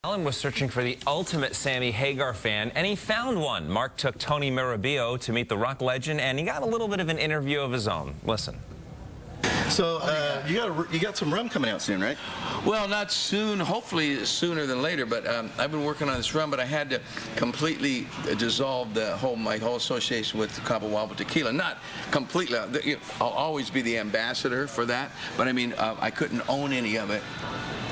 Allen was searching for the ultimate Sammy Hagar fan, and he found one. Mark took Tony Mirabillo to meet the rock legend, and he got a little bit of an interview of his own. Listen. So you got some rum coming out soon, right? Well, not soon. Hopefully sooner than later. But I've been working on this rum, but I had to completely dissolve my whole association with Cabo Wabo Tequila. Not completely. I'll always be the ambassador for that. But I mean, I couldn't own any of it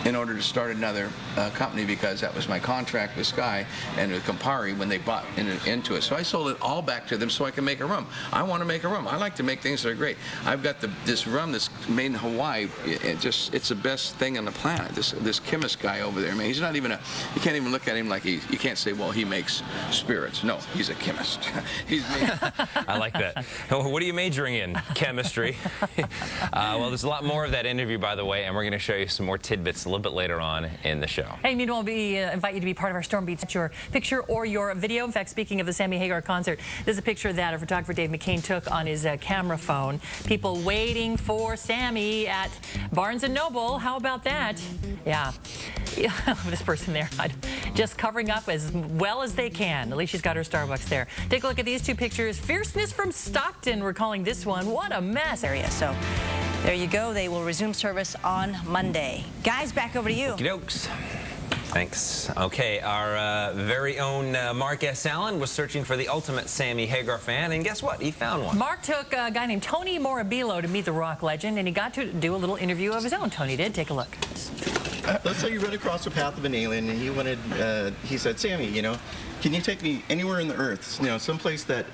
in order to start another company, because that was my contract with Sky and with Campari when they bought into it. So I sold it all back to them so I can make a rum. I want to make a rum. I like to make things that are great. I've got this rum that's made in Hawaii. It's the best thing on the planet. This chemist guy over there, man, he's not even you can't even look at him like you can't say, well, he makes spirits. No, he's a chemist. I like that. What are you majoring in? Chemistry. Well, there's a lot more of that interview, by the way, and we're going to show you some more tidbits a little bit later on in the show. Hey, meanwhile, we invite you to be part of our Storm Beats. Your picture or your video. In fact, speaking of the Sammy Hagar concert, there's a picture that a photographer, Dave McCain, took on his camera phone. People waiting for Sammy at Barnes & Noble. How about that? Yeah. This person there, just covering up as well as they can. At least she's got her Starbucks there. Take a look at these two pictures. Fierceness from Stockton. We're calling this one. What a mess. Area. So there you go. They will resume service on Monday. Guys, back over to you. Okey-dokes. Thanks. Okay, our very own Mark S. Allen was searching for the ultimate Sammy Hagar fan, and guess what? He found one. Mark took a guy named Tony Mirabillo to meet the rock legend, and he got to do a little interview of his own. Tony did. Take a look. Let's say you ran across the path of an alien, and he said, Sammy, can you take me anywhere in the earth? Someplace that,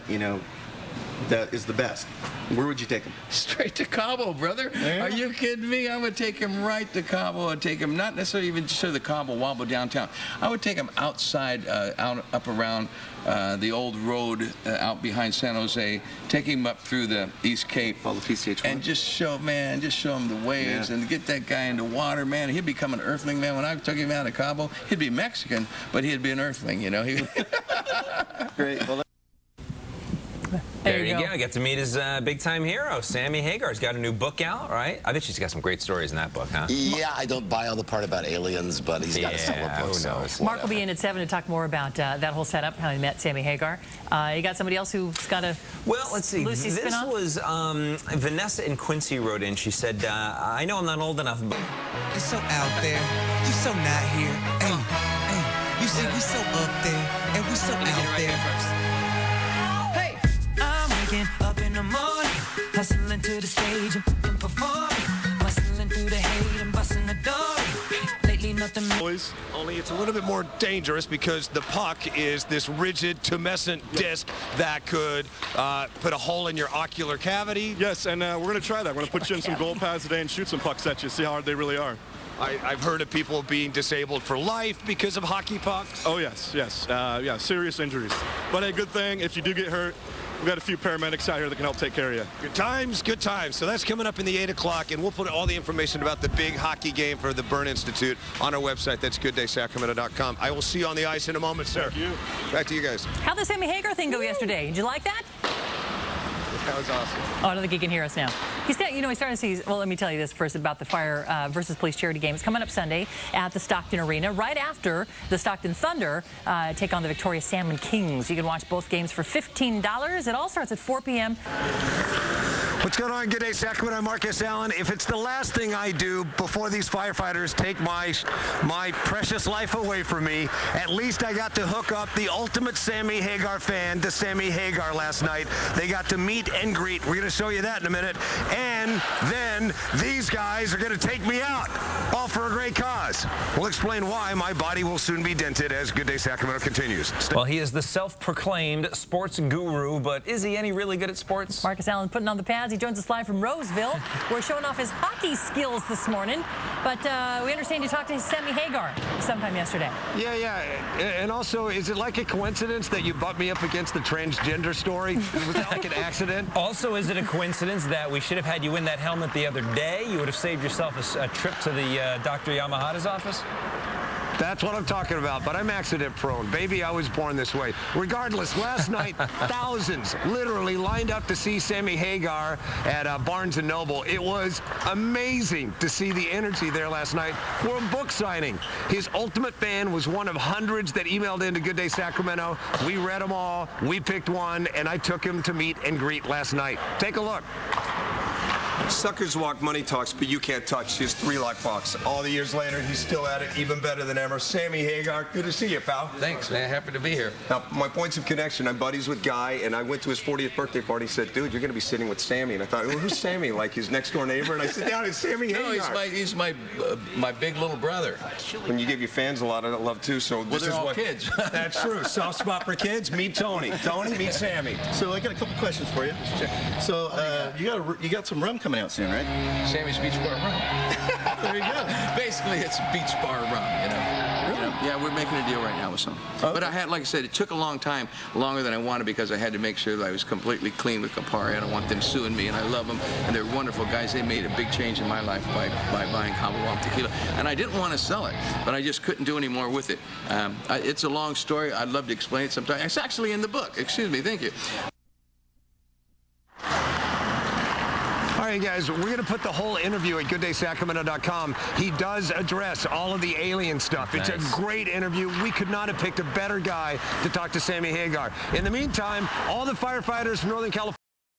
that is the best. Where would you take him? Straight to Cabo, brother. Yeah. Are you kidding me? I would take him right to Cabo. I'd take him not necessarily even just to the Cabo Wabo downtown. I would take him outside, up around the old road out behind San Jose. Take him up through the East Cape. Follow PCH1. And just show him the waves, and get that guy into water, man. He'd become an earthling, man. When I took him out of Cabo, he'd be Mexican, but he'd be an earthling, Great. Well, there you go. Get to meet his big-time hero, Sammy Hagar. He's got a new book out, right? I bet she's got some great stories in that book, huh? Yeah, I don't buy all the part about aliens, but he's got a stellar book. Who knows? Mark will be in at 7 to talk more about that whole setup, how he met Sammy Hagar. You got somebody else who's got a let's see. Lucy this spin-off? was Vanessa and Quincy wrote in. She said, I know I'm not old enough, but... You're so out there. You're so not here. Hey, you see, we so up there, and we so out there. Up in the morning, hustling to the stage and performing, bustling through the hate and busting the door. Lately, nothing. Only it's a little bit more dangerous because the puck is this rigid, tumescent disc that could put a hole in your ocular cavity. Yes, and we're going to try that. We're going to put you in some goal pads today and shoot some pucks at you, see how hard they really are. I've heard of people being disabled for life because of hockey pucks. Oh, yes. Yeah, serious injuries. But a good thing, if you do get hurt, we've got a few paramedics out here that can help take care of you. Good times, good times. So that's coming up in the 8 o'clock, and we'll put all the information about the big hockey game for the Burn Institute on our website. That's gooddaysacramento.com. I will see you on the ice in a moment, sir. Thank you. Back to you guys. How'd the Sammy Hagar thing go yesterday? Did you like that? That was awesome. Oh, I don't think he can hear us now. He's starting to see, well, let me tell you this first about the Fire versus Police charity game. It's coming up Sunday at the Stockton Arena, right after the Stockton Thunder take on the Victoria Salmon Kings. You can watch both games for $15. It all starts at 4 p.m. What's going on? Good day, Sacramento. I'm Mark S. Allen. If it's the last thing I do before these firefighters take my precious life away from me, at least I got to hook up the ultimate Sammy Hagar fan to Sammy Hagar last night. They got to meet and greet. We're going to show you that in a minute. And then these guys are going to take me out, all for a great cause. We'll explain why my body will soon be dented as Good Day Sacramento continues. Well, he is the self-proclaimed sports guru, but is he any really good at sports? Marcus Allen putting on the pads. He joins us live from Roseville. We're showing off his hockey skills this morning, but we understand you talked to Sammy Hagar sometime yesterday. Yeah. And also, is it like a coincidence that you butt me up against the transgender story? Was that like an accident? Also, is it a coincidence that we should have had you in that helmet the other day? You would have saved yourself a trip to the Dr. Yamahata's office? That's what I'm talking about, but I'm accident prone. Baby, I was born this way. Regardless, last night, thousands literally lined up to see Sammy Hagar at Barnes & Noble. It was amazing to see the energy there last night for a book signing. His ultimate fan was one of hundreds that emailed into Good Day Sacramento. We read them all, we picked one, and I took him to meet and greet last night. Take a look. Suckers walk, money talks, but you can't touch his 3-lock box. All the years later, he's still at it, even better than ever. Sammy Hagar, good to see you, pal. Thanks, man. Happy to be here. Now, my points of connection, I'm buddies with Guy, and I went to his 40th birthday party. He said, dude, you're going to be sitting with Sammy. And I thought, well, who's Sammy? Like his next-door neighbor? And I sit down, it's Sammy Hagar. No, he's my big little brother. And you give your fans a lot of love, too, so Well, this they're is all what... kids. That's true. Soft spot for kids, meet Tony. Tony, meet Sammy. So I got a couple questions for you. So you got some rum coming out soon, right? Sammy's Beach Bar Rum. There you go. Basically, it's Beach Bar Rum, you know. Really? Yeah, we're making a deal right now with some. Okay. But I had, like I said, it took a long time, longer than I wanted, because I had to make sure that I was completely clean with Campari. I don't want them suing me, and I love them, and they're wonderful guys. They made a big change in my life by buying Cabo Wabo tequila, and I didn't want to sell it, but I just couldn't do any more with it. It's a long story. I'd love to explain it sometime. It's actually in the book. Excuse me. Thank you. All right, guys, we're going to put the whole interview at GoodDaySacramento.com. He does address all of the alien stuff. It's a great interview. We could not have picked a better guy to talk to Sammy Hagar. In the meantime, all the firefighters from Northern California